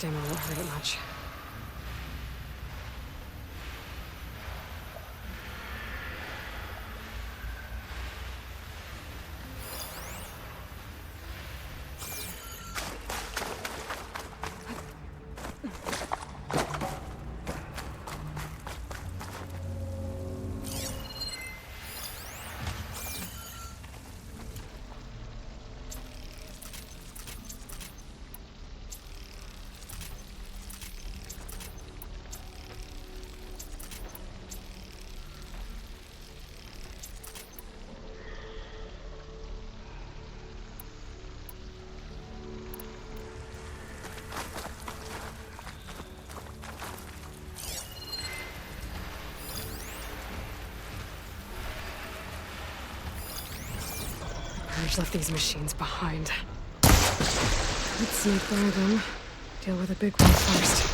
burst ammo won't hurt it much. Purge left these machines behind. Let's sneak by them. Deal with a big one first.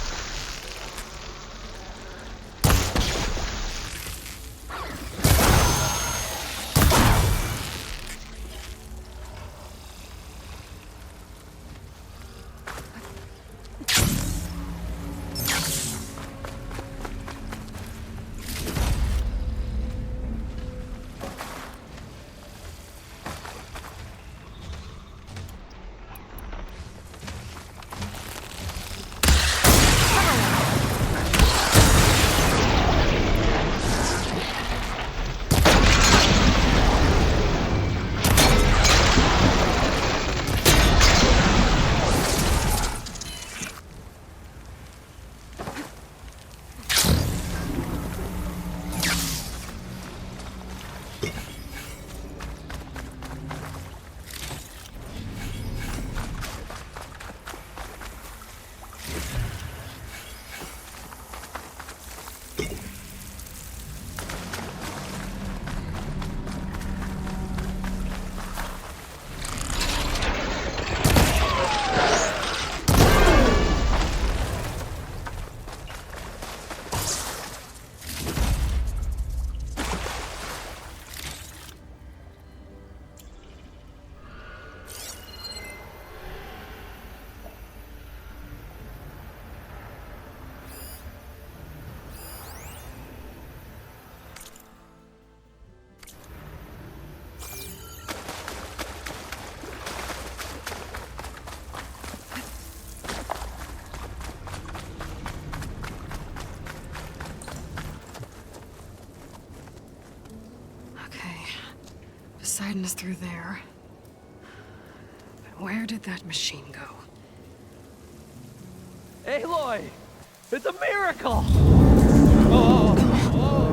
Poseidon is through there. But where did that machine go? Aloy! It's a miracle! Oh, oh.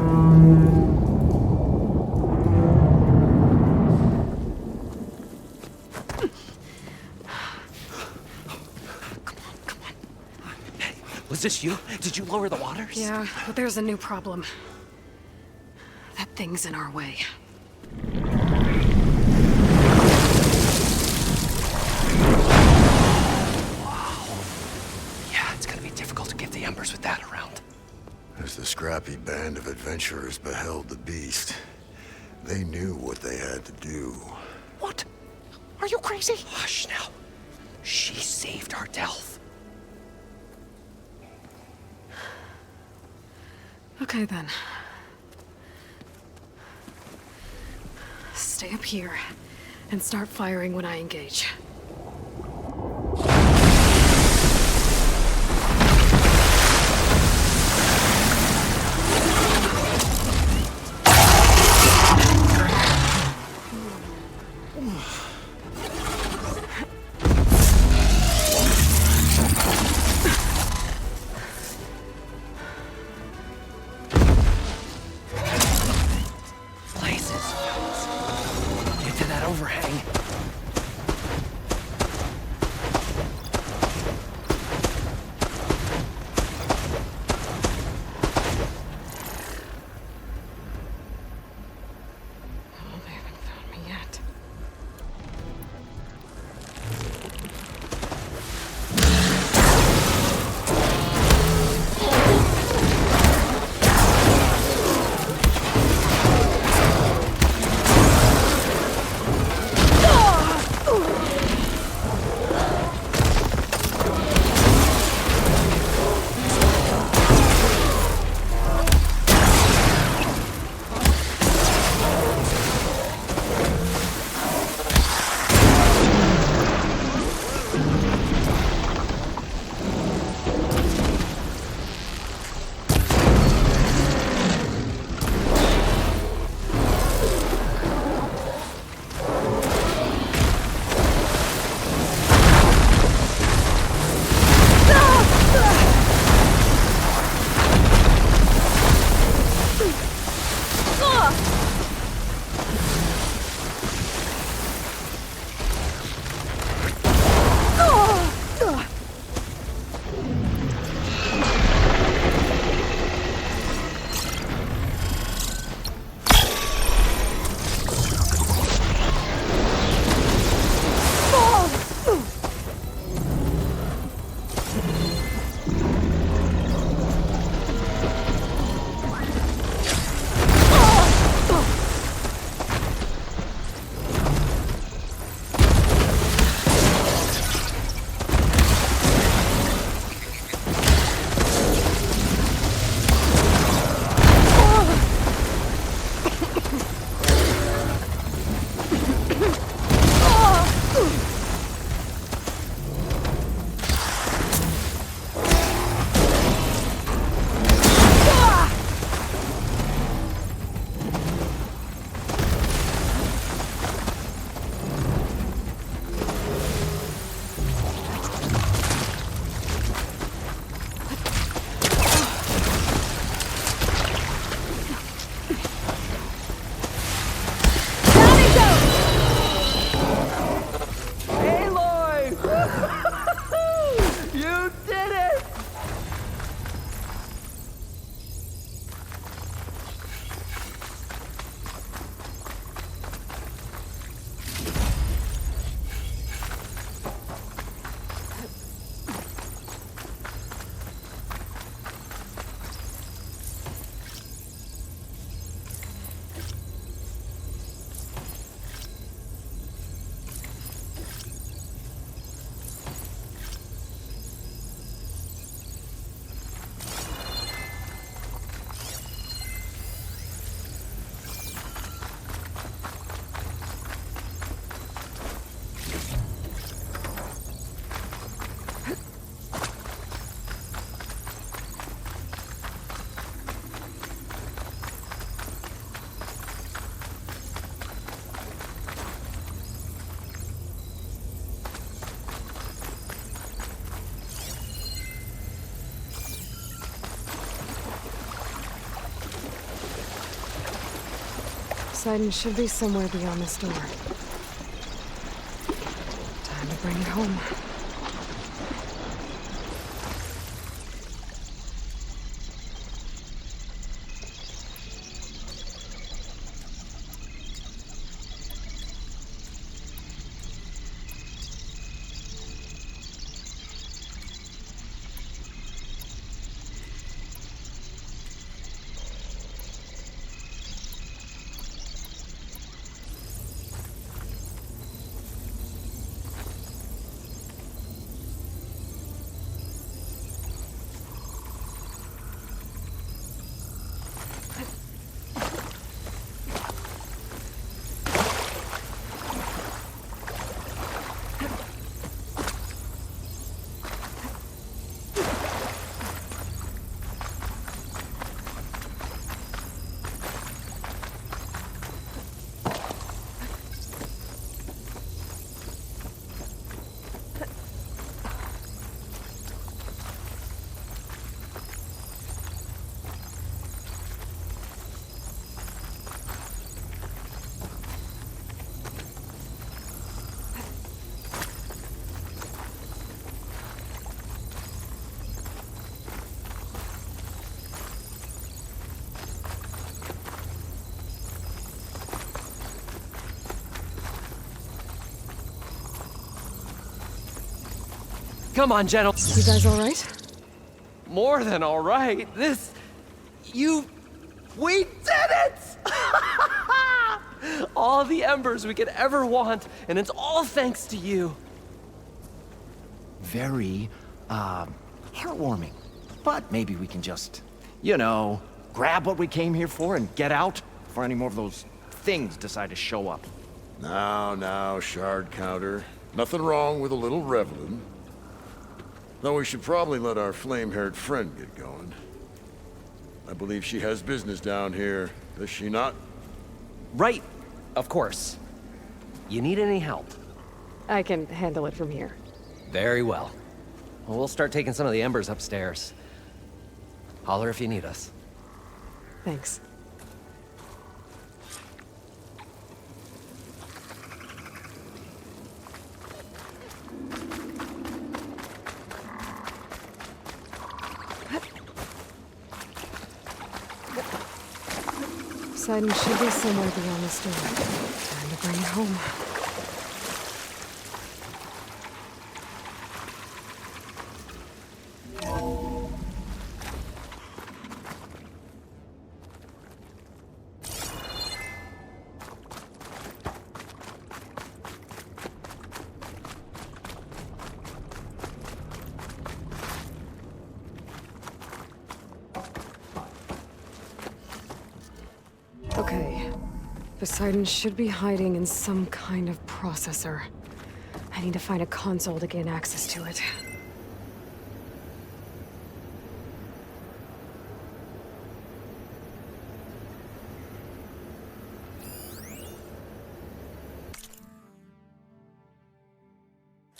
Come on. Hey, was this you? Did you lower the waters? Yeah, but there's a new problem. That thing's in our way. With that around. As the scrappy band of adventurers beheld the beast, they knew what they had to do. What? Are you crazy? Hush now. She saved our Delph. Okay then. Stay up here and start firing when I engage. Poseidon should be somewhere beyond this door. Time to bring it home. Come on, gentle. You guys all right? More than all right. We did it! All the embers we could ever want, and it's all thanks to you. Very, heartwarming. But maybe we can just, grab what we came here for and get out before any more of those things decide to show up. Now, shard counter. Nothing wrong with a little reveling. Though we should probably let our flame-haired friend get going. I believe she has business down here, does she not? Right, of course. You need any help? I can handle it from here. Very well. Well, we'll start taking some of the embers upstairs. Holler if you need us. Thanks. Poseidon should be somewhere beyond this door. Time to bring it home. Okay. Poseidon should be hiding in some kind of processor. I need to find a console to gain access to it.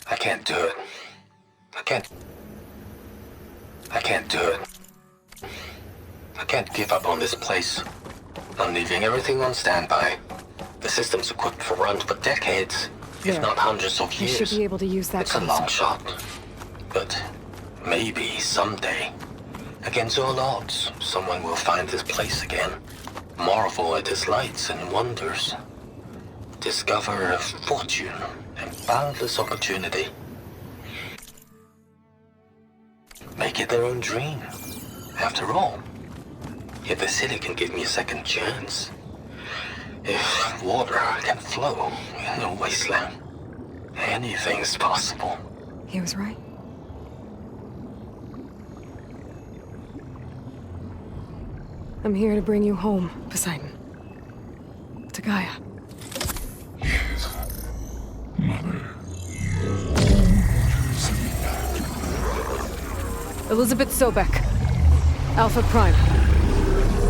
I can't do it. I can't do it. I can't give up on this place. I'm leaving everything on standby. The system's equipped for runs for decades, if not hundreds of You years. should be able to use that It's a long shot. But maybe someday, against all odds, someone will find this place again. Marvel at its lights and wonders. Discover a fortune and boundless opportunity. Make it their own dream. After all, if the city can give me a second chance, if water can flow in a wasteland, anything's possible. He was right. I'm here to bring you home, Poseidon. To Gaia. Elizabeth Sobek. Alpha Prime.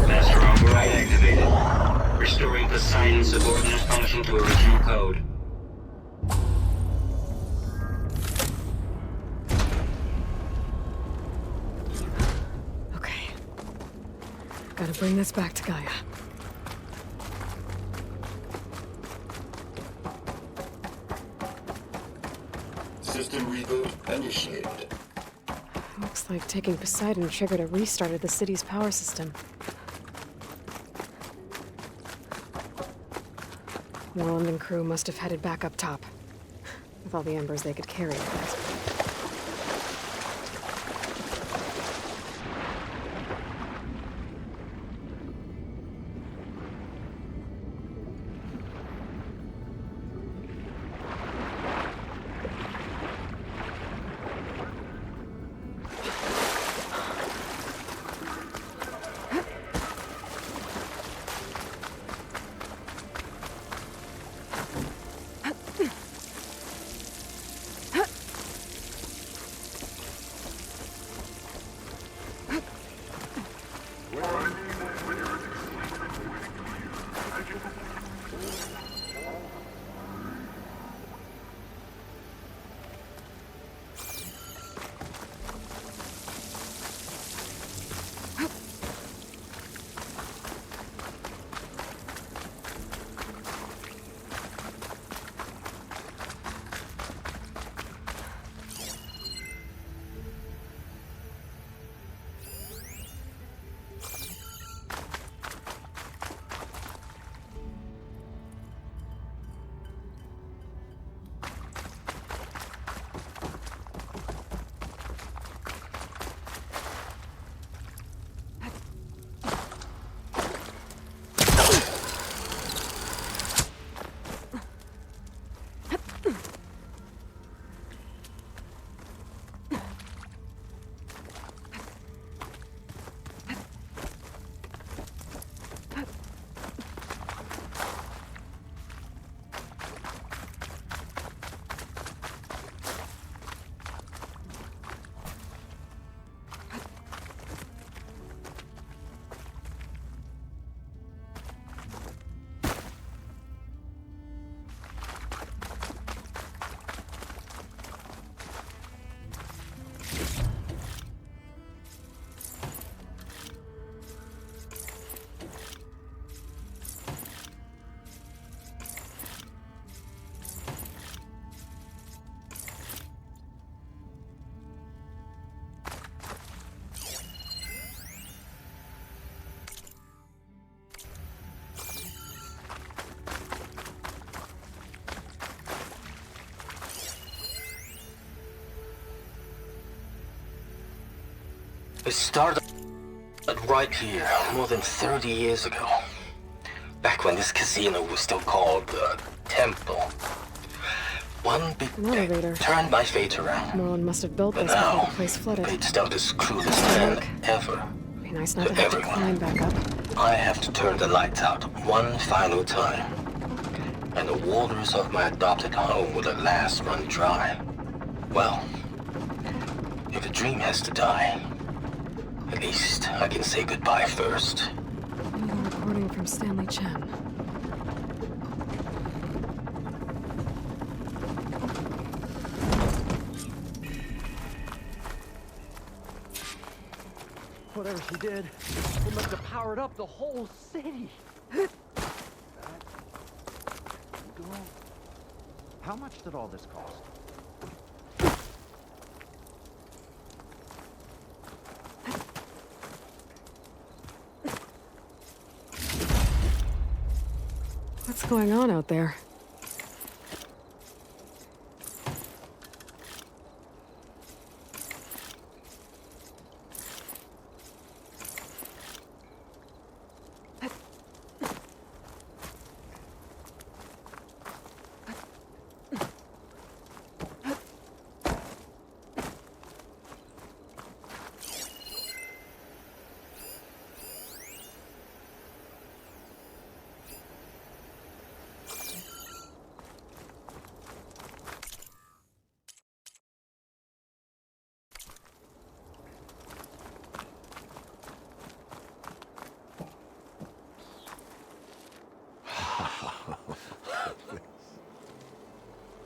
Master override activated. Restoring Poseidon's subordinate function to original code. Okay. Gotta bring this back to Gaia. system reboot initiated. Looks like taking Poseidon triggered a restart of the city's power system. Moreland and crew must have headed back up top. With all the embers they could carry, of course. It started right here, more than 30 years ago. Back when this casino was still called the Temple. One big day turned my fate around. Moreland must have built But this before now, the place flooded. it's dealt as cruelest hand ever. Be nice not to have to climb back up. I have to turn the lights out one final time. And the waters of my adopted home will at last run dry. Well, if a dream has to die, at least I can say goodbye first. Another recording from Stanley Chen. Whatever she did, it must have powered up the whole city. How much did all this cost? What's going on out there?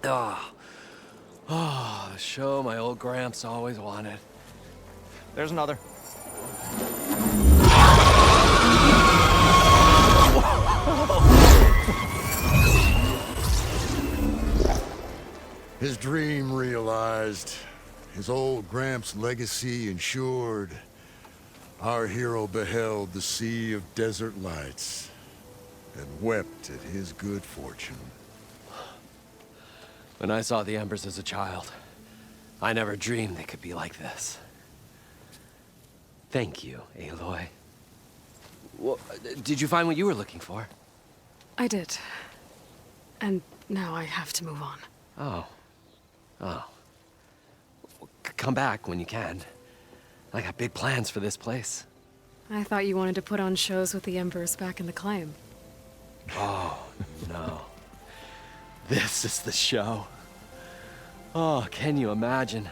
The show my old Gramps always wanted. There's another. His dream realized. realized his old Gramps' legacy ensured, our hero beheld the sea of desert lights and wept at his good fortune. When I saw the embers as a child, I never dreamed they could be like this. Thank you, Aloy. Well, did you find what you were looking for? I did. And now I have to move on. Oh. Oh. Come back when you can. I got big plans for this place. I thought you wanted to put on shows with the Embers back in the claim. Oh, no. This is the show. Oh, can you imagine?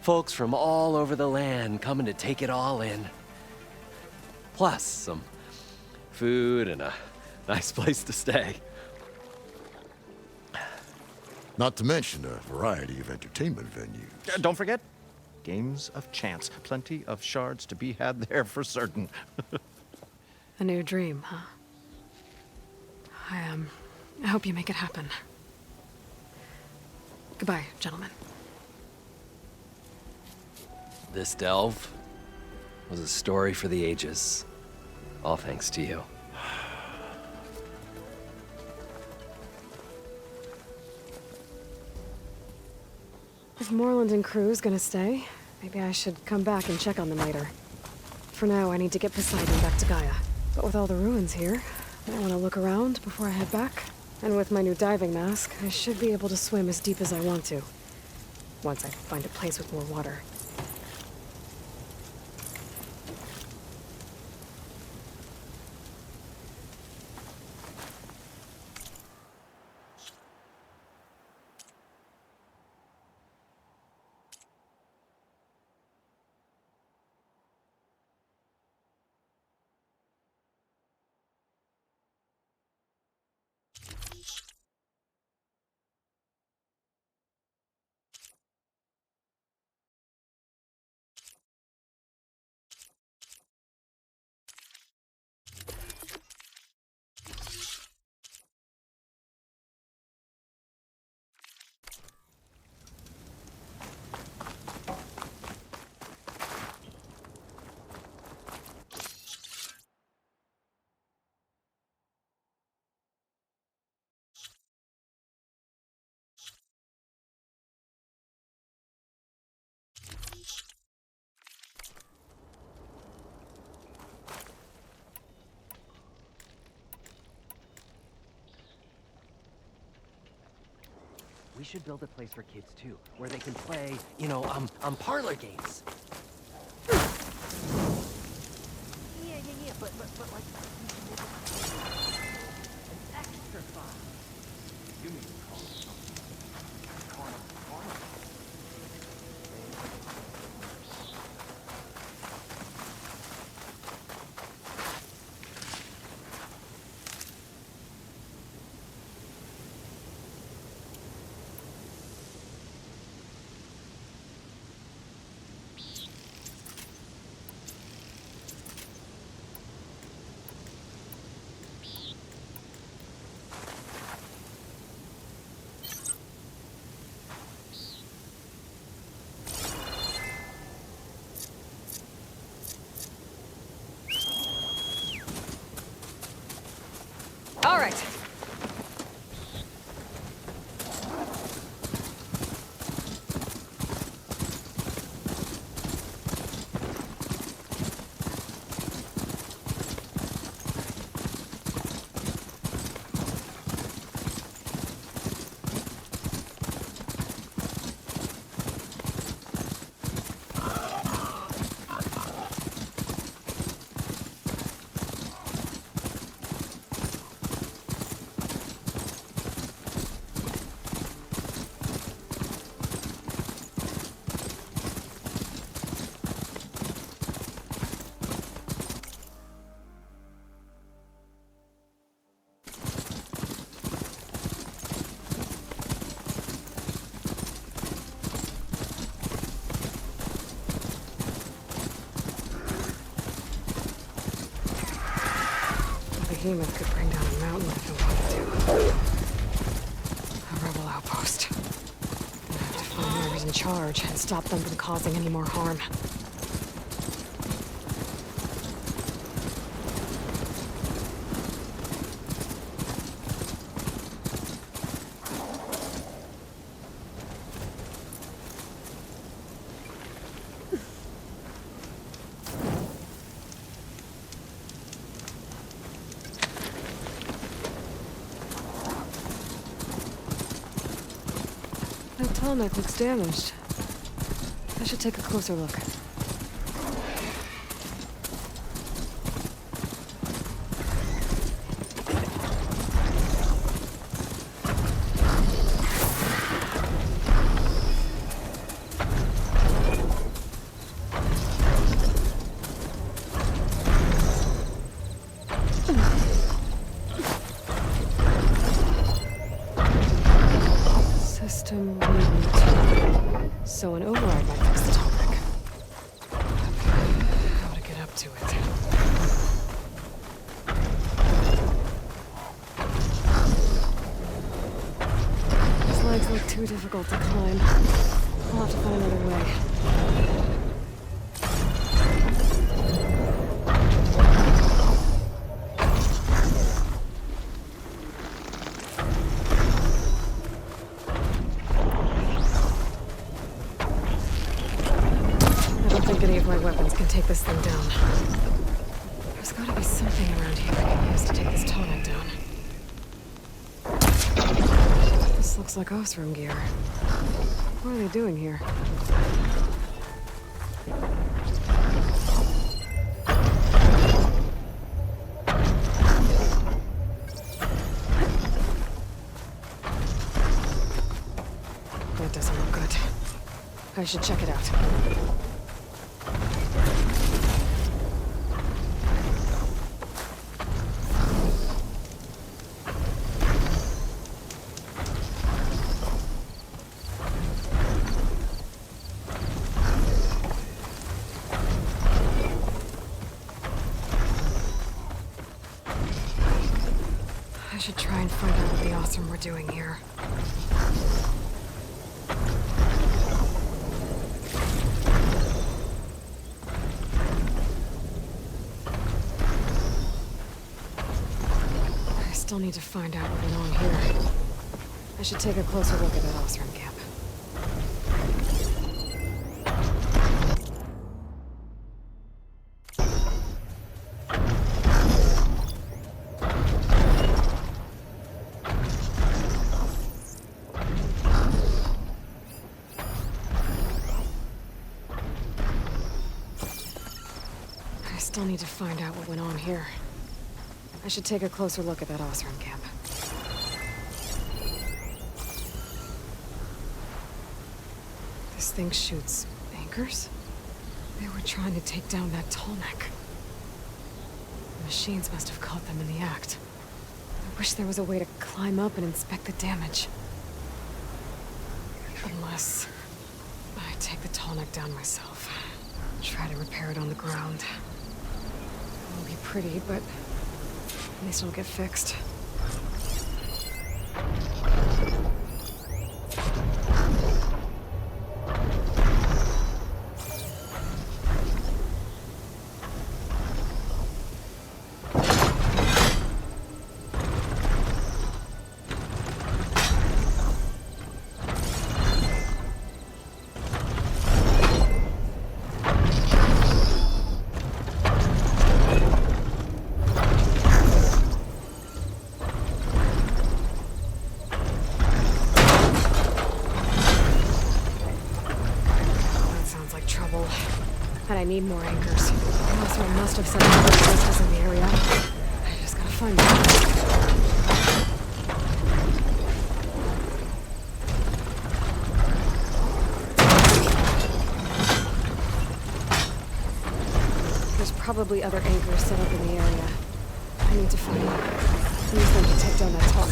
Folks from all over the land coming to take it all in. Plus, some food and a nice place to stay. Not to mention a variety of entertainment venues. Don't forget, games of chance. Plenty of shards to be had there for certain. A new dream, huh? I hope you make it happen. Goodbye, gentlemen. This delve was a story for the ages. All thanks to you. If Moreland and crew's gonna stay, maybe I should come back and check on them later. For now, I need to get Poseidon back to Gaia. But with all the ruins here, I want to look around before I head back. And with my new diving mask, I should be able to swim as deep as I want to. Once I find a place with more water. We should build a place for kids too, where they can play, parlor games. Yeah, but like, an extra fun. You need to call it something. Carnival. All right. Behemoth could bring down a mountain if it wanted to. A rebel outpost. I have to find where whoever's in charge and stop them from causing any more harm. That tonic looks damaged. I should take a closer look. System reunite. So an override might fix the tonic. How to get up to it? These legs look too difficult to climb. I'll have to find another way. I don't think any of my weapons can take this thing down. There's gotta be something around here I can use to take this tonic down. This looks like Osram gear. What are they doing here? That doesn't look good. I should check it out. I should try and find out what the awesome we're doing here. I still need to find out what went on here. I should take a closer look at that Osram camp. I still need to find out what went on here. I should take a closer look at that Osram camp. This thing shoots anchors? They were trying to take down that tallneck. The machines must have caught them in the act. I wish there was a way to climb up and inspect the damage. Unless I take the tallneck down myself. Try to repair it on the ground. It won't be pretty, but at least it'll get fixed. And I need more anchors. Also, I must have set up other places in the area. I just gotta find them. There's probably other anchors set up in the area. I need to find them. Use them to take down that tall.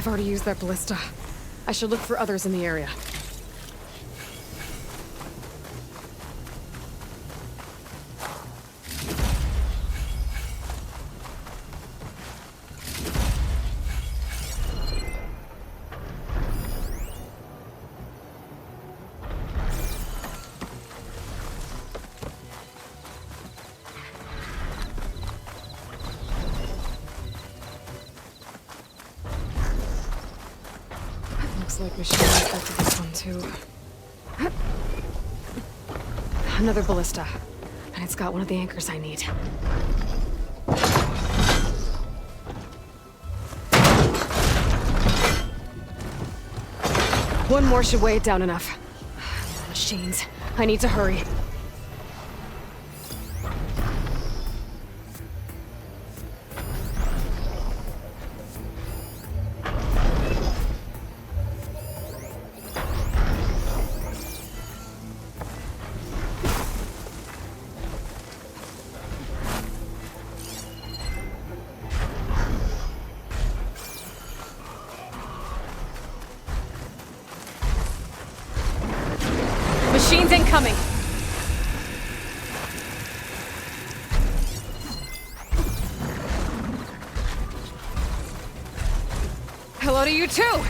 I've already used that ballista. I should look for others in the area. Looks like machine affected this one too. Another ballista. And it's got one of the anchors I need. One more should weigh it down enough. Machines. I need to hurry. Machines incoming! Hello to you too!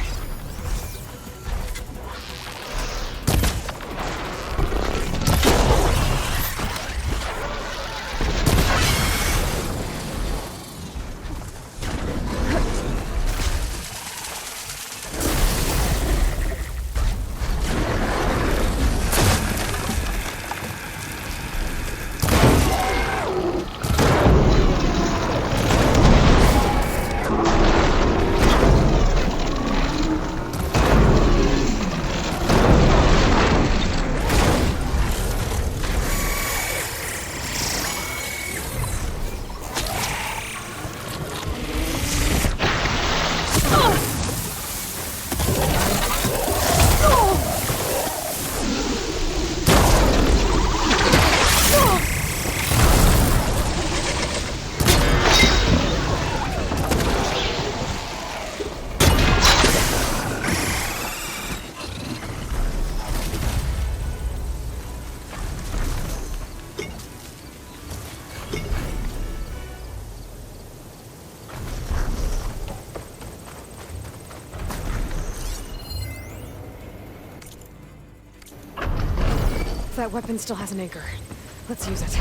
That weapon still has an anchor. Let's use it.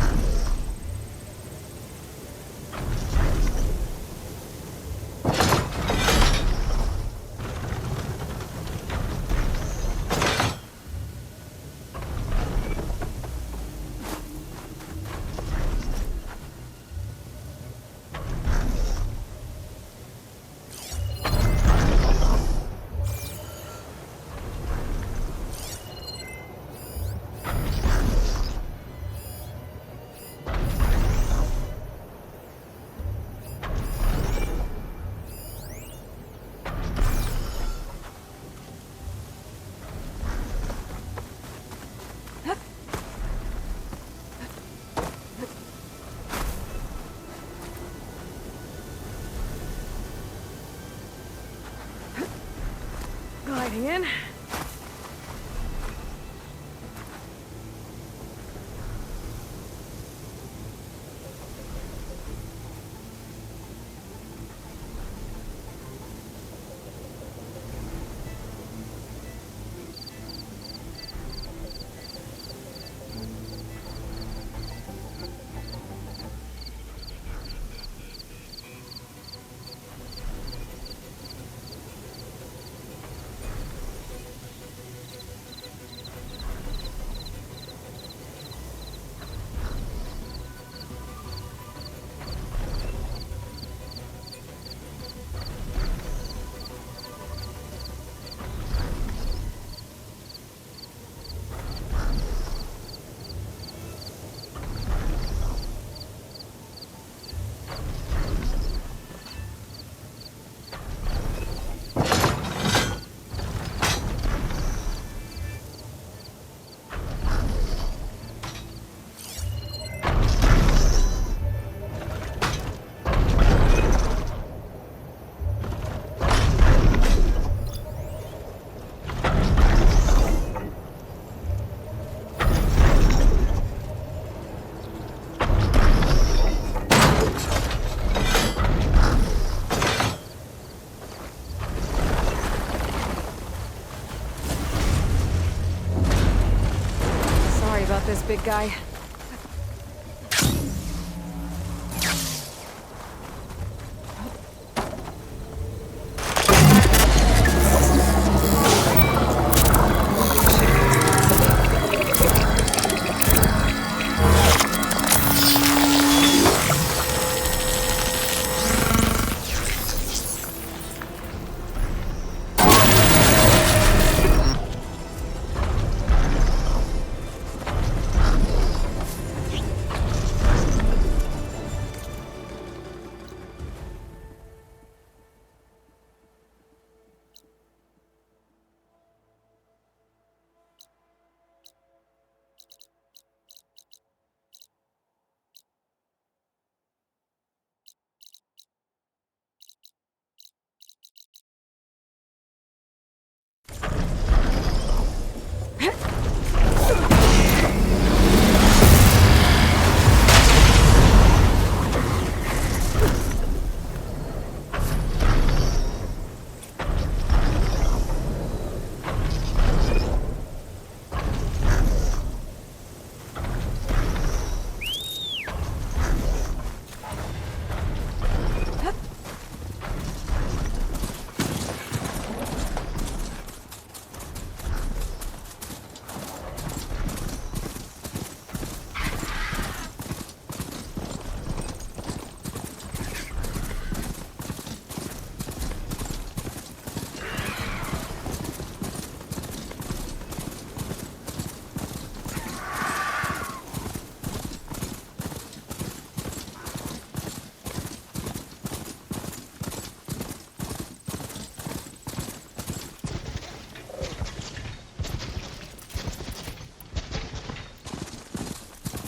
Gliding in. big guy.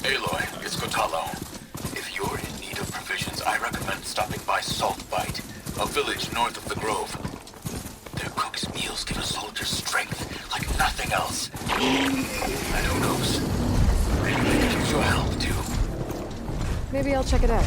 Aloy, it's Kotalo. If you're in need of provisions, I recommend stopping by Blight, a village north of the Grove. Their cook's meals give a soldier strength like nothing else. And who knows, maybe they could use your help too. Maybe I'll check it out.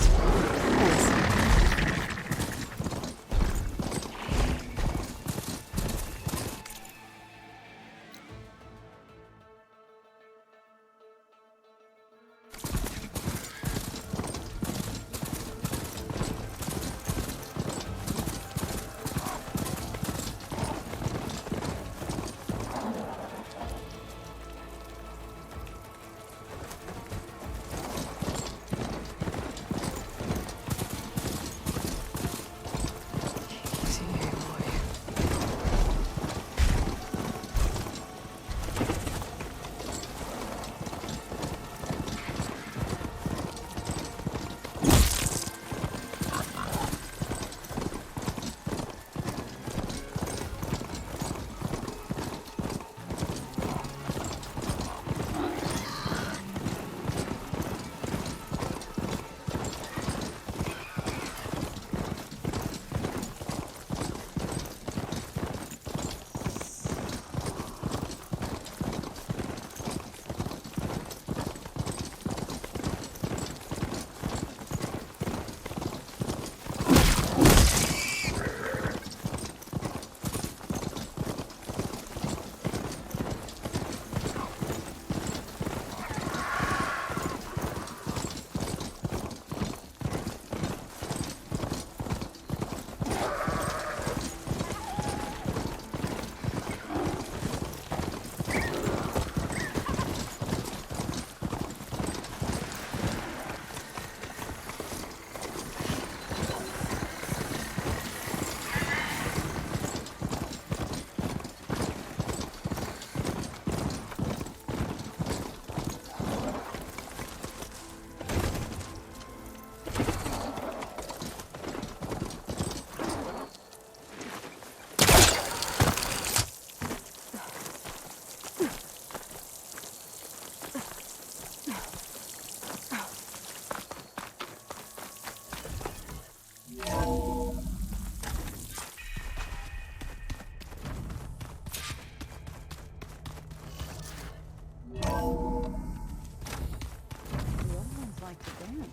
Thanks.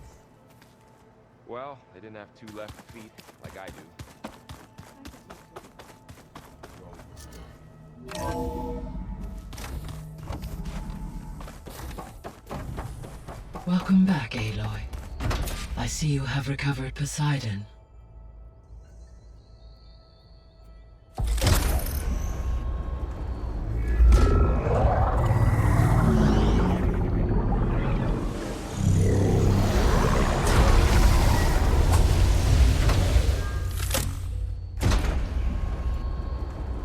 Well, they didn't have two left feet like I do. Welcome back, Aloy. I see you have recovered Poseidon.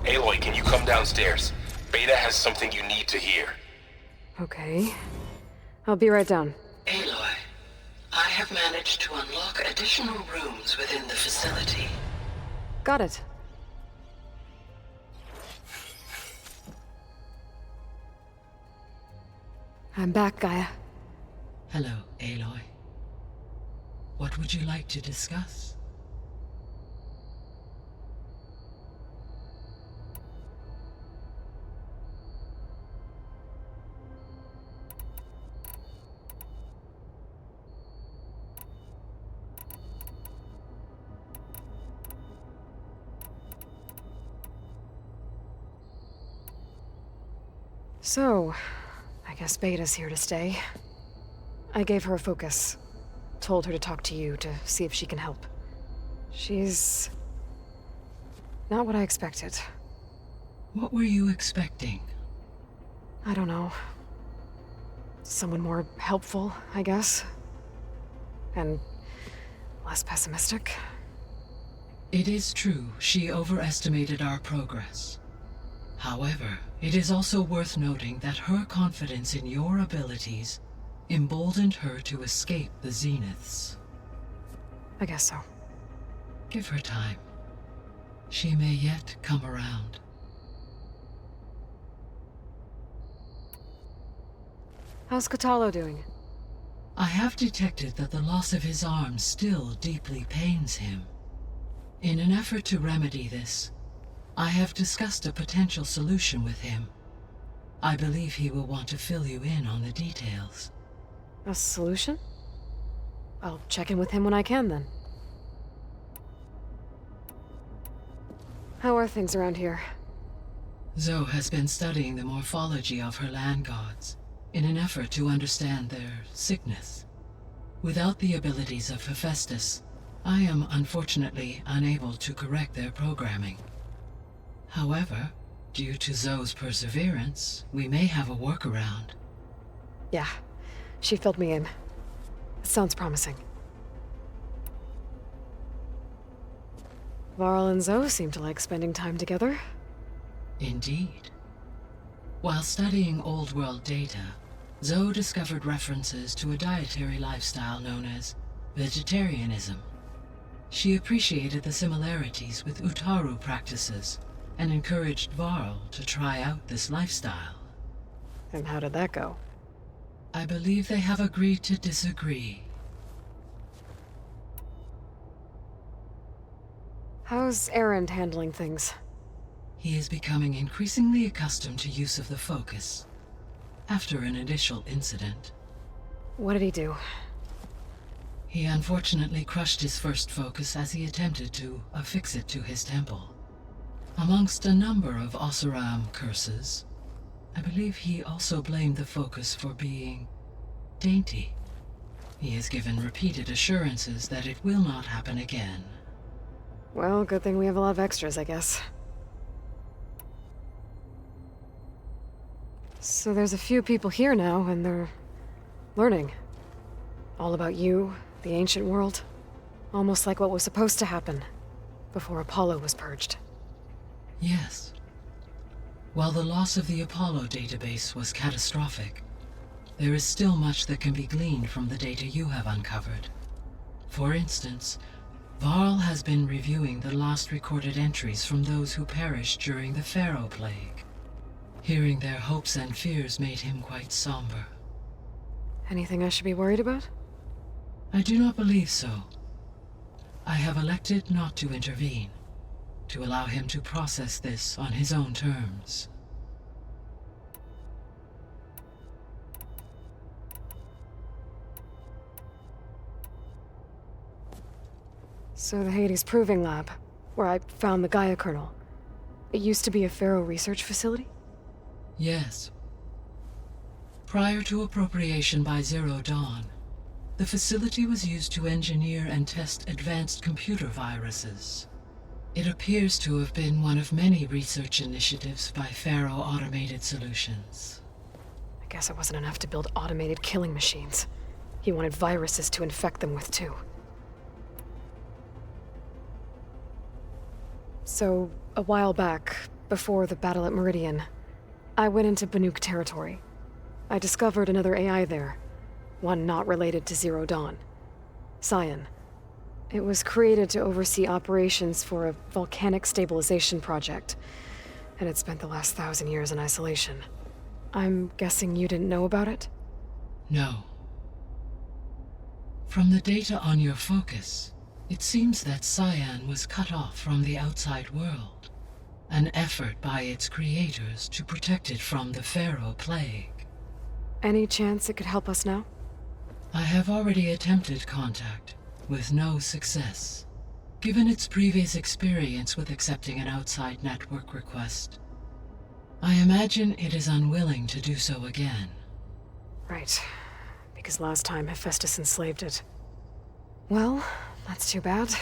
Aloy, can you come downstairs? Beta has something you need to hear. Okay. I'll be right down. Aloy, I have managed to unlock additional rooms within the facility. Got it. I'm back, Gaia. Hello, Aloy. What would you like to discuss? So, I guess Beta's here to stay. I gave her a focus. Told her to talk to you to see if she can help. She's not what I expected. What were you expecting? I don't know. Someone more helpful, I guess. And less pessimistic. It is true, she overestimated our progress. However, it is also worth noting that her confidence in your abilities emboldened her to escape the Zeniths. I guess so. Give her time. She may yet come around. How's Kotallo doing? I have detected that the loss of his arm still deeply pains him. In an effort to remedy this, I have discussed a potential solution with him. I believe he will want to fill you in on the details. A solution? I'll check in with him when I can, then. How are things around here? Zoe has been studying the morphology of her land gods in an effort to understand their sickness. Without the abilities of Hephaestus, I am unfortunately unable to correct their programming. However, due to Zoe's perseverance, we may have a workaround. Yeah, she filled me in. It sounds promising. Varl and Zoe seem to like spending time together. Indeed. While studying Old World data, Zoe discovered references to a dietary lifestyle known as vegetarianism. She appreciated the similarities with Utaru practices and encouraged Varl to try out this lifestyle. And how did that go? I believe they have agreed to disagree. How's Erend handling things? He is becoming increasingly accustomed to use of the focus, after an initial incident. What did he do? He unfortunately crushed his first focus as he attempted to affix it to his temple. Amongst a number of Oseram curses, I believe he also blamed the focus for being dainty. He has given repeated assurances that it will not happen again. Well, good thing we have a lot of extras, I guess. So there's a few people here now, and they're learning. All about you, the ancient world. Almost like what was supposed to happen before Apollo was purged. Yes. While the loss of the Apollo database was catastrophic, there is still much that can be gleaned from the data you have uncovered. For instance, Varl has been reviewing the last recorded entries from those who perished during the Pharaoh Plague. Hearing their hopes and fears made him quite somber. Anything I should be worried about? I do not believe so. I have elected not to intervene, to allow him to process this on his own terms. So the Hades Proving Lab, where I found the Gaia kernel. It used to be a Pharaoh research facility? Yes. Prior to appropriation by Zero Dawn, the facility was used to engineer and test advanced computer viruses. It appears to have been one of many research initiatives by Faro Automated Solutions. I guess it wasn't enough to build automated killing machines. He wanted viruses to infect them with, too. So, a while back, before the battle at Meridian, I went into Banuk territory. I discovered another AI there, one not related to Zero Dawn. Cyan. It was created to oversee operations for a volcanic stabilization project, and it spent the last 1,000 years in isolation. I'm guessing you didn't know about it? No. From the data on your focus, it seems that Cyan was cut off from the outside world, an effort by its creators to protect it from the Pharaoh plague. Any chance it could help us now? I have already attempted contact, with no success. Given its previous experience with accepting an outside network request, I imagine it is unwilling to do so again. Right. Because last time Hephaestus enslaved it. Well, that's too bad.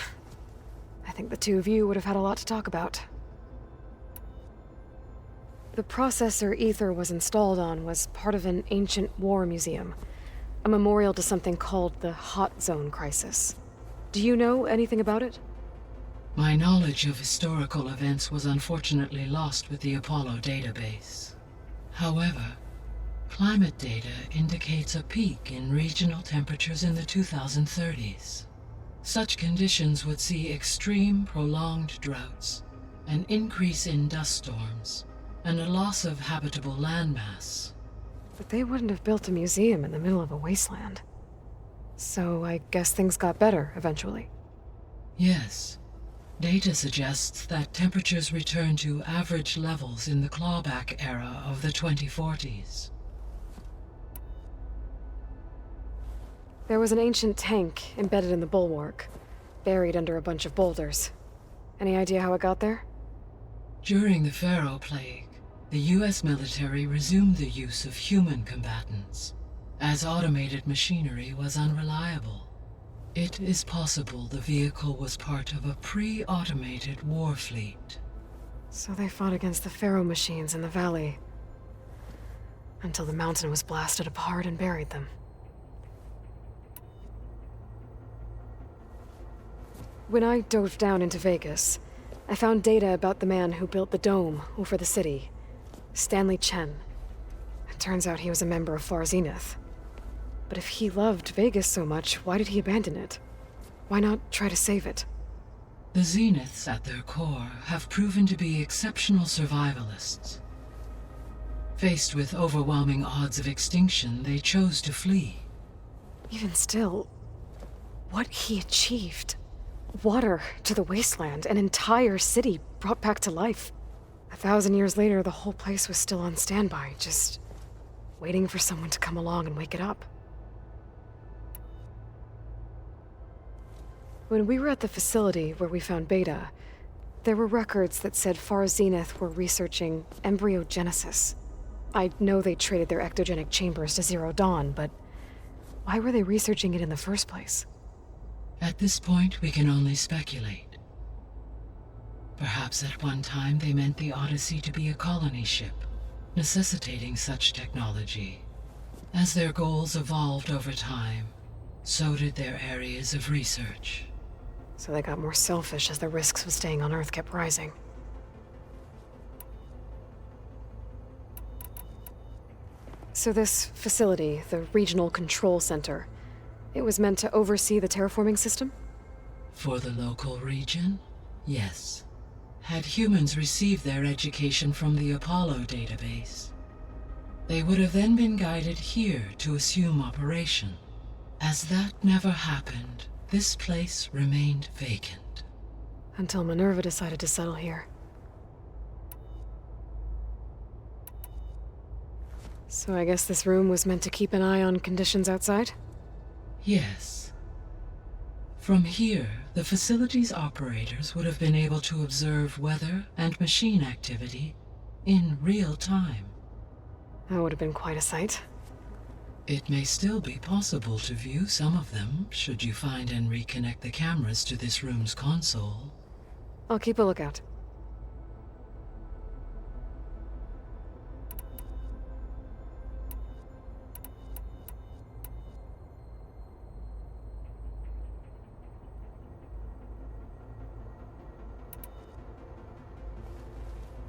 I think the two of you would have had a lot to talk about. The processor Ether was installed on was part of an ancient war museum, a memorial to something called the Hot Zone Crisis. Do you know anything about it? My knowledge of historical events was unfortunately lost with the Apollo database. However, climate data indicates a peak in regional temperatures in the 2030s. Such conditions would see extreme, prolonged droughts, an increase in dust storms, and a loss of habitable landmass. But they wouldn't have built a museum in the middle of a wasteland. So I guess things got better eventually. Yes. Data suggests that temperatures returned to average levels in the clawback era of the 2040s. There was an ancient tank embedded in the bulwark, buried under a bunch of boulders. Any idea how it got there? During the Pharaoh plague, the US military resumed the use of human combatants, as automated machinery was unreliable. It is possible the vehicle was part of a pre-automated war fleet. So they fought against the Pharaoh machines in the valley, until the mountain was blasted apart and buried them. When I dove down into Vegas, I found data about the man who built the dome over the city, Stanley Chen. It turns out he was a member of Far Zenith. But if he loved Vegas so much, why did he abandon it? Why not try to save it? The Zeniths, at their core, have proven to be exceptional survivalists. Faced with overwhelming odds of extinction, they chose to flee. Even still, what he achieved. Water to the wasteland, an entire city brought back to life. 1,000 years later, the whole place was still on standby, just waiting for someone to come along and wake it up. When we were at the facility where we found Beta, there were records that said Far Zenith were researching embryogenesis. I know they traded their ectogenic chambers to Zero Dawn, but why were they researching it in the first place? At this point, we can only speculate. Perhaps at one time they meant the Odyssey to be a colony ship, necessitating such technology. As their goals evolved over time, so did their areas of research. So they got more selfish as the risks of staying on Earth kept rising. So this facility, the Regional Control Center, it was meant to oversee the terraforming system? For the local region, yes. Had humans received their education from the Apollo database, they would have then been guided here to assume operation. As that never happened, this place remained vacant. Until Minerva decided to settle here. So I guess this room was meant to keep an eye on conditions outside? Yes. From here, the facility's operators would have been able to observe weather and machine activity in real time. That would have been quite a sight. It may still be possible to view some of them, should you find and reconnect the cameras to this room's console. I'll keep a lookout.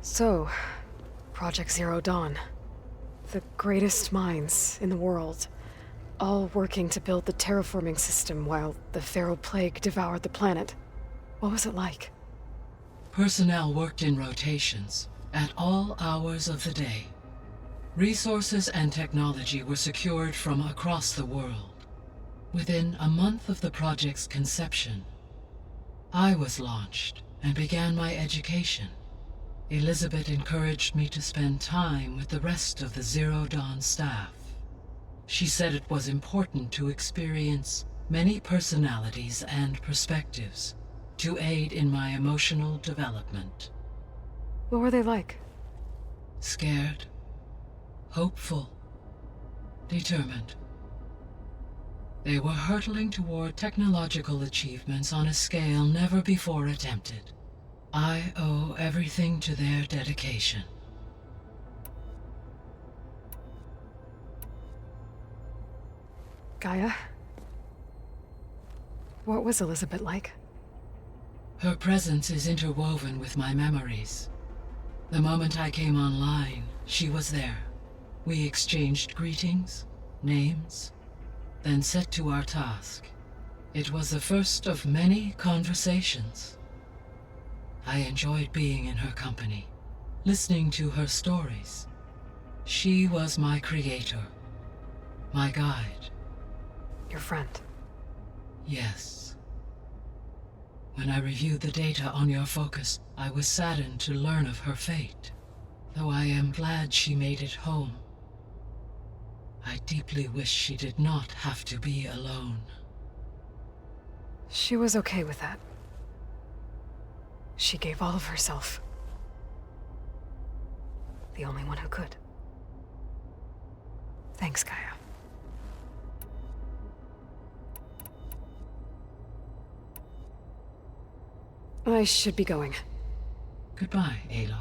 So, Project Zero Dawn. The greatest minds in the world, all working to build the terraforming system while the feral plague devoured the planet. What was it like? Personnel worked in rotations, at all hours of the day. Resources and technology were secured from across the world. Within a month of the project's conception, I was launched and began my education. Elizabeth encouraged me to spend time with the rest of the Zero Dawn staff. She said it was important to experience many personalities and perspectives to aid in my emotional development. What were they like? Scared, hopeful, determined. They were hurtling toward technological achievements on a scale never before attempted. I owe everything to their dedication. Gaia? What was Elizabeth like? Her presence is interwoven with my memories. The moment I came online, she was there. We exchanged greetings, names, then set to our task. It was the first of many conversations. I enjoyed being in her company, listening to her stories. She was my creator, my guide. Your friend. Yes. When I reviewed the data on your focus, I was saddened to learn of her fate, though I am glad she made it home. I deeply wish she did not have to be alone. She was okay with that. She gave all of herself. The only one who could. Thanks, Gaia. I should be going. Goodbye, Aloy.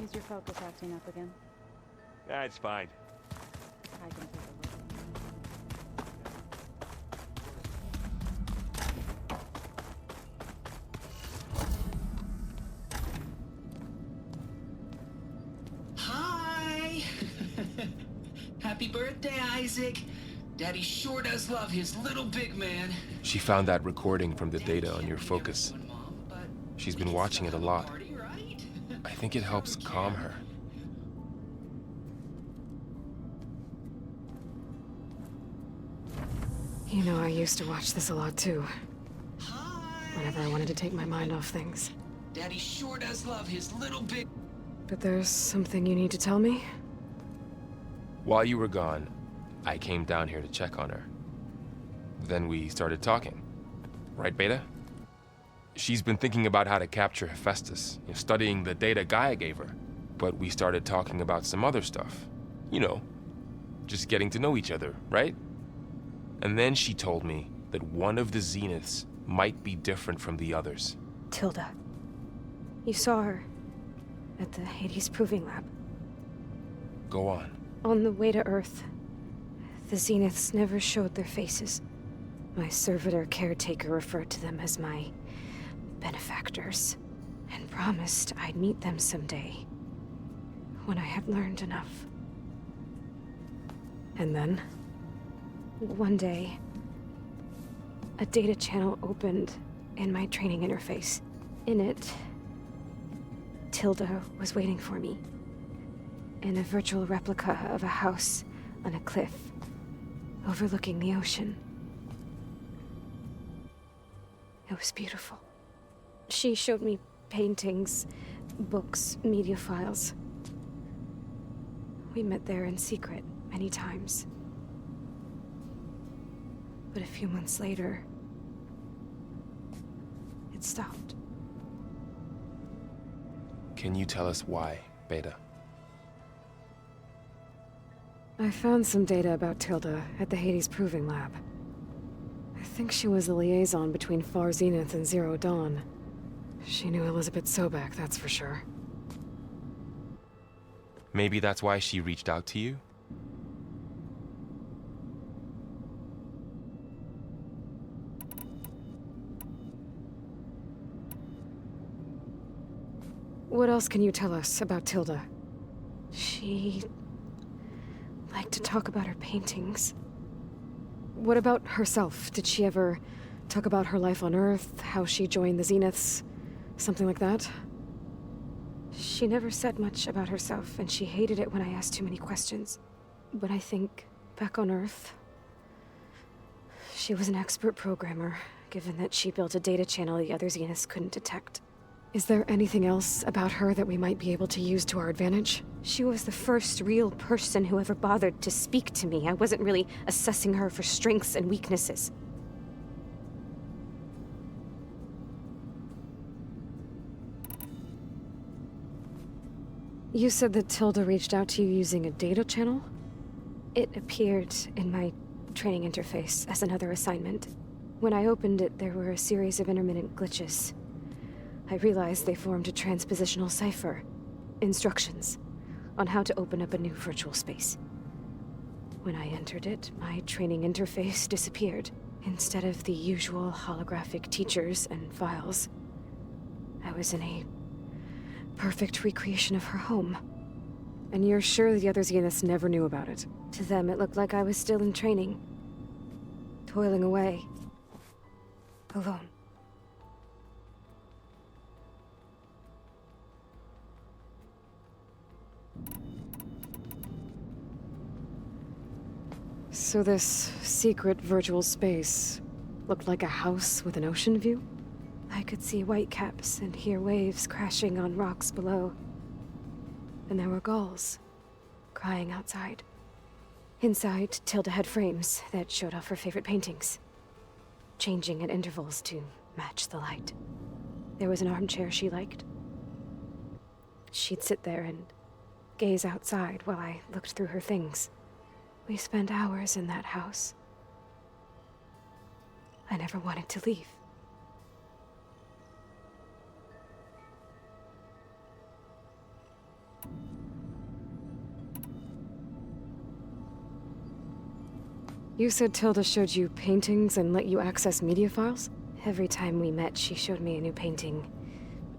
Is your focus acting up again? That's fine. I can take a look. Hi! Happy birthday, Isaac. Daddy sure does love his little big man. She found that recording from the data on your focus. She's been watching it a lot. I think it helps calm her. You know, I used to watch this a lot too. Whenever I wanted to take my mind off things. Daddy sure does love his little big... But there's something you need to tell me? While you were gone, I came down here to check on her. Then we started talking. Right, Beta? She's been thinking about how to capture Hephaestus, studying the data Gaia gave her. But we started talking about some other stuff. You know, just getting to know each other, right? And then she told me that one of the Zeniths might be different from the others. Tilda. You saw her at the Hades Proving Lab. Go on. On the way to Earth, the Zeniths never showed their faces. My servitor caretaker referred to them as my benefactors, and promised I'd meet them someday, when I had learned enough. And then? One day, a data channel opened in my training interface. In it, Tilda was waiting for me, in a virtual replica of a house on a cliff, overlooking the ocean. It was beautiful. She showed me paintings, books, media files. We met there in secret many times. But a few months later, it stopped. Can you tell us why, Beta? I found some data about Tilda at the Hades Proving Lab. I think she was the liaison between Far Zenith and Zero Dawn. She knew Elizabeth Sobek, that's for sure. Maybe that's why she reached out to you? What else can you tell us about Tilda? She liked to talk about her paintings. What about herself? Did she ever talk about her life on Earth, how she joined the Zeniths, something like that? She never said much about herself, and she hated it when I asked too many questions. But I think, back on Earth, she was an expert programmer, given that she built a data channel the other Zeniths couldn't detect. Is there anything else about her that we might be able to use to our advantage? She was the first real person who ever bothered to speak to me. I wasn't really assessing her for strengths and weaknesses. You said that Tilda reached out to you using a data channel? It appeared in my training interface as another assignment. When I opened it, there were a series of intermittent glitches. I realized they formed a transpositional cipher. Instructions on how to open up a new virtual space. When I entered it, my training interface disappeared. Instead of the usual holographic teachers and files, I was in a perfect recreation of her home. And you're sure the other Zeniths never knew about it? To them, it looked like I was still in training. Toiling away. Alone. So this secret virtual space looked like a house with an ocean view? I could see whitecaps and hear waves crashing on rocks below. And there were gulls crying outside. Inside, Tilda had frames that showed off her favorite paintings, changing at intervals to match the light. There was an armchair she liked. She'd sit there and gaze outside while I looked through her things. We spent hours in that house. I never wanted to leave. You said Tilda showed you paintings and let you access media files? Every time we met, she showed me a new painting.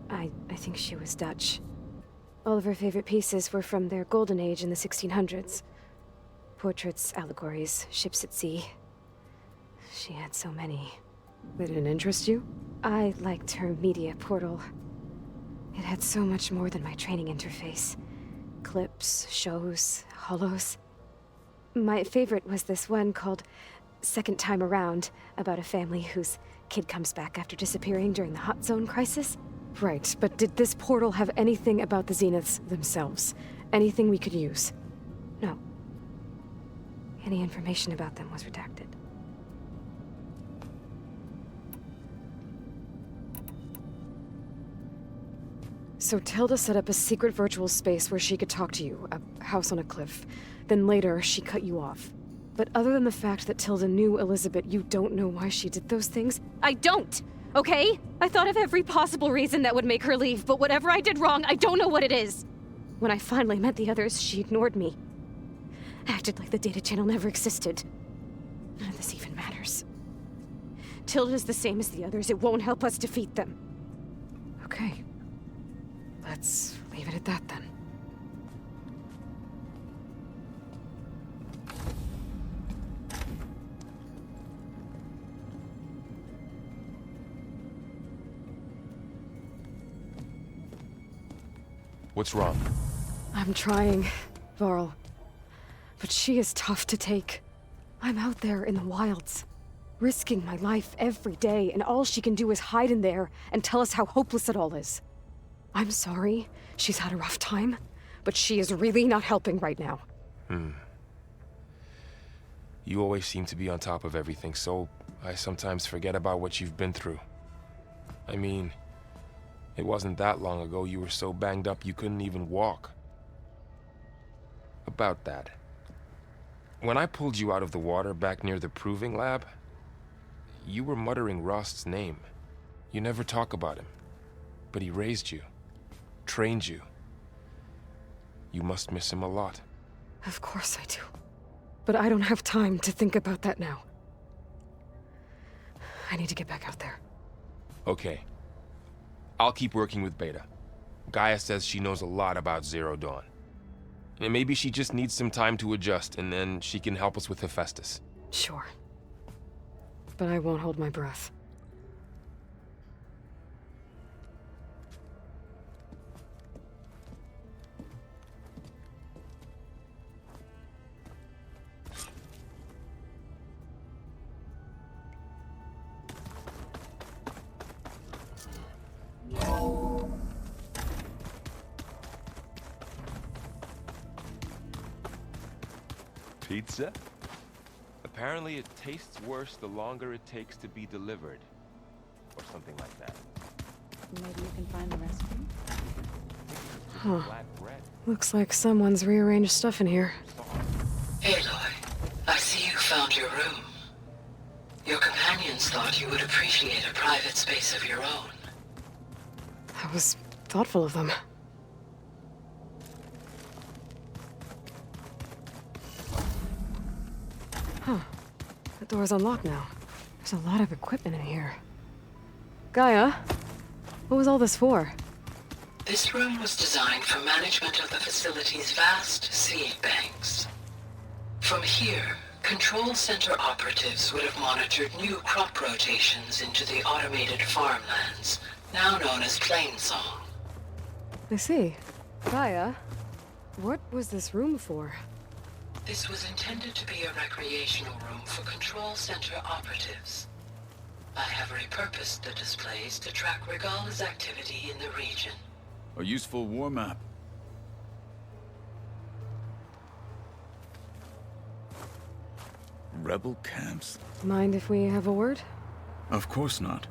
I think she was Dutch. All of her favorite pieces were from their golden age in the 1600s. Portraits, allegories, ships at sea. She had so many. They didn't interest you? I liked her media portal. It had so much more than my training interface. Clips, shows, holos. My favorite was this one called Second Time Around, about a family whose kid comes back after disappearing during the Hot Zone crisis. Right, but did this portal have anything about the Zeniths themselves? Anything we could use? No. Any information about them was redacted. So Tilda set up a secret virtual space where she could talk to you, a house on a cliff. Then later, she cut you off. But other than the fact that Tilda knew Elizabeth, you don't know why she did those things? I don't! Okay? I thought of every possible reason that would make her leave, but whatever I did wrong, I don't know what it is. When I finally met the others, she ignored me. Acted like the data channel never existed. None of this even matters. Tilda's the same as the others. It won't help us defeat them. Okay. Let's leave it at that then. What's wrong? I'm trying, Varl. But she is tough to take. I'm out there in the wilds, risking my life every day, and all she can do is hide in there and tell us how hopeless it all is. I'm sorry she's had a rough time, but she is really not helping right now. You always seem to be on top of everything, so I sometimes forget about what you've been through. I mean, it wasn't that long ago you were so banged up you couldn't even walk. About that. When I pulled you out of the water back near the proving lab, you were muttering Rost's name. You never talk about him, but he raised you, trained you. You must miss him a lot. Of course I do. But I don't have time to think about that now. I need to get back out there. Okay. I'll keep working with Beta. Gaia says she knows a lot about Zero Dawn. And maybe she just needs some time to adjust, and then she can help us with Hephaestus. Sure. But I won't hold my breath. Pizza? Apparently it tastes worse the longer it takes to be delivered. Or something like that. Maybe you can find the recipe? Huh. Looks like someone's rearranged stuff in here. Aloy, I see you found your room. Your companions thought you would appreciate a private space of your own. That was thoughtful of them. Huh. The door's unlocked now. There's a lot of equipment in here. Gaia, what was all this for? This room was designed for management of the facility's vast seed banks. From here, Control Center operatives would have monitored new crop rotations into the automated farmlands, now known as Plainsong. I see. Gaia, what was this room for? This was intended to be a recreational room for Control Center operatives. I have repurposed the displays to track Regala's activity in the region. A useful war map. Rebel camps? Mind if we have a word? Of course not.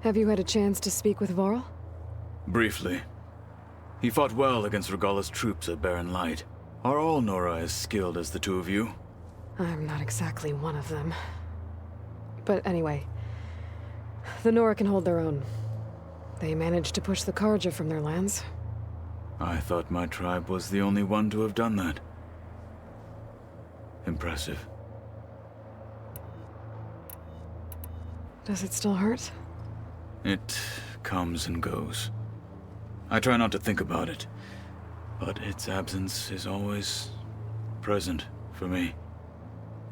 Have you had a chance to speak with Varl? Briefly. He fought well against Regala's troops at Barren Light. Are all Nora as skilled as the two of you? I'm not exactly one of them. But anyway, the Nora can hold their own. They managed to push the Karja from their lands. I thought my tribe was the only one to have done that. Impressive. Does it still hurt? It comes and goes. I try not to think about it, but its absence is always present for me.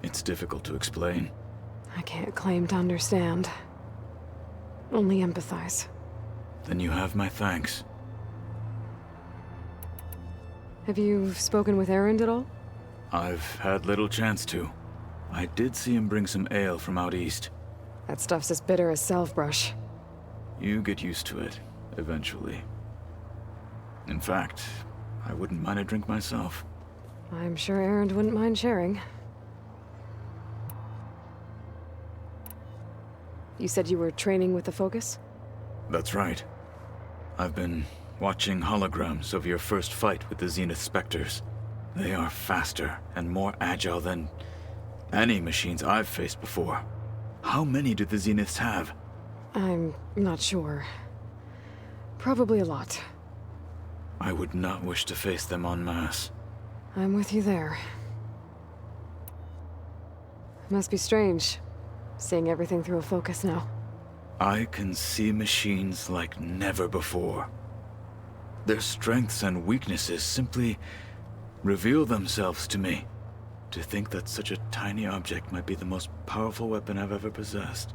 It's difficult to explain. I can't claim to understand. Only empathize. Then you have my thanks. Have you spoken with Erend at all? I've had little chance to. I did see him bring some ale from out east. That stuff's as bitter as salve-brush. You get used to it, eventually. In fact, I wouldn't mind a drink myself. I'm sure Erend wouldn't mind sharing. You said you were training with the Focus? That's right. I've been watching holograms of your first fight with the Zenith Spectres. They are faster and more agile than any machines I've faced before. How many do the Zeniths have? I'm not sure. Probably a lot. I would not wish to face them en masse. I'm with you there. Must be strange, seeing everything through a Focus now. I can see machines like never before. Their strengths and weaknesses simply reveal themselves to me. To think that such a tiny object might be the most powerful weapon I've ever possessed.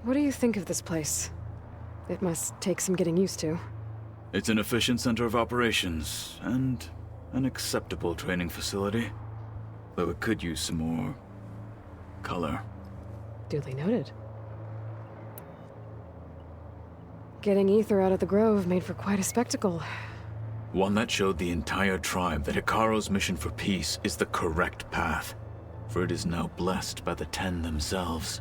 What do you think of this place? It must take some getting used to. It's an efficient center of operations, and an acceptable training facility. Though it could use some more color. Duly noted. Getting ether out of the grove made for quite a spectacle. One that showed the entire tribe that Hikaru's mission for peace is the correct path, for it is now blessed by the Ten themselves.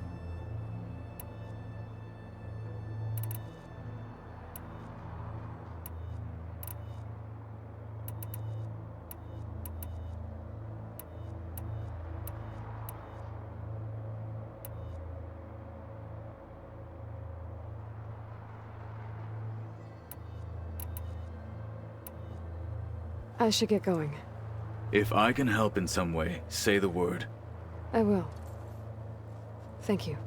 I should get going. If I can help in some way, say the word. I will. Thank you.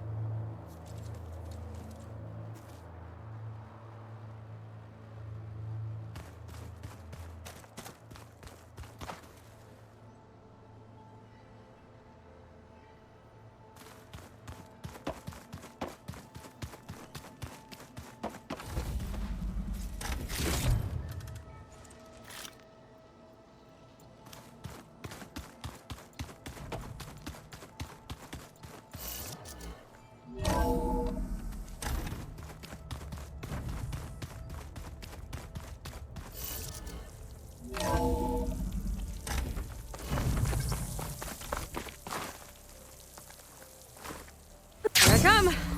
Here I come.